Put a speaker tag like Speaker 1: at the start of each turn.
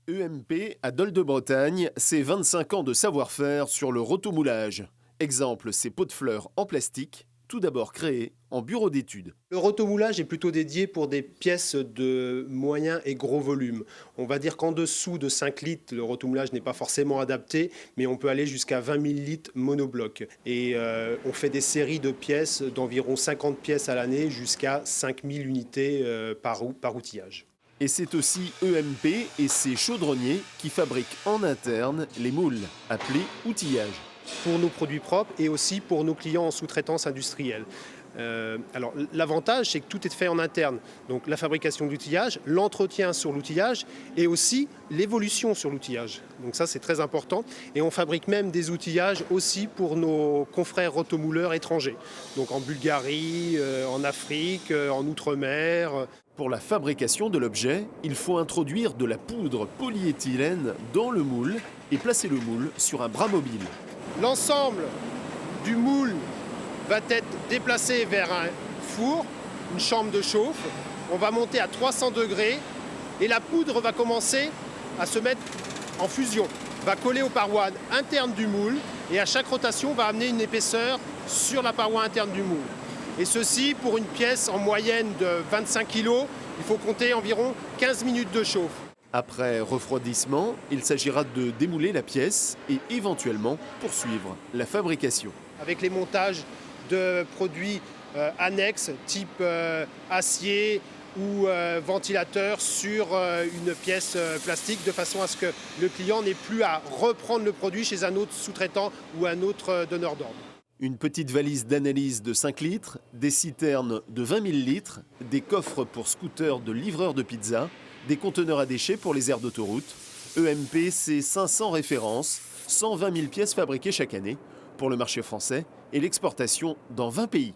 Speaker 1: EMP à Dol de Bretagne, c'est 25 ans de savoir-faire sur le rotomoulage. Exemple, ces pots de fleurs en plastique, tout d'abord créés en bureau d'études.
Speaker 2: Le rotomoulage est plutôt dédié pour des pièces de moyen et gros volume. On va dire qu'en dessous de 5 litres, le rotomoulage n'est pas forcément adapté, mais on peut aller jusqu'à 20 000 litres monobloc. Et on fait des séries de pièces d'environ 50 pièces à l'année jusqu'à 5 000 unités par outillage.
Speaker 1: Et c'est aussi EMP et ses chaudronniers qui fabriquent en interne les moules, appelés outillages.
Speaker 2: Pour nos produits propres et aussi pour nos clients en sous-traitance industrielle. Alors l'avantage, c'est que tout est fait en interne. Donc la fabrication d'outillage, l'entretien sur l'outillage et aussi l'évolution sur l'outillage. Donc ça, c'est très important. Et on fabrique même des outillages aussi pour nos confrères rotomouleurs étrangers. Donc en Bulgarie, en Afrique, en Outre-mer.
Speaker 1: Pour la fabrication de l'objet, il faut introduire de la poudre polyéthylène dans le moule et placer le moule sur un bras mobile.
Speaker 2: L'ensemble du moule va être déplacé vers un four, une chambre de chauffe. On va monter à 300 degrés et la poudre va commencer à se mettre en fusion, va coller aux parois internes du moule et à chaque rotation va amener une épaisseur sur la paroi interne du moule. Et ceci, pour une pièce en moyenne de 25 kg, il faut compter environ 15 minutes de chauffe.
Speaker 1: Après refroidissement, il s'agira de démouler la pièce et éventuellement poursuivre la fabrication.
Speaker 2: Avec les montages de produits annexes, type acier ou ventilateur sur une pièce plastique, de façon à ce que le client n'ait plus à reprendre le produit chez un autre sous-traitant ou un autre donneur d'ordre.
Speaker 1: Une petite valise d'analyse de 5 litres, des citernes de 20 000 litres, des coffres pour scooters de livreurs de pizza, des conteneurs à déchets pour les aires d'autoroute. EMP, c'est 500 références, 120 000 pièces fabriquées chaque année pour le marché français et l'exportation dans 20 pays.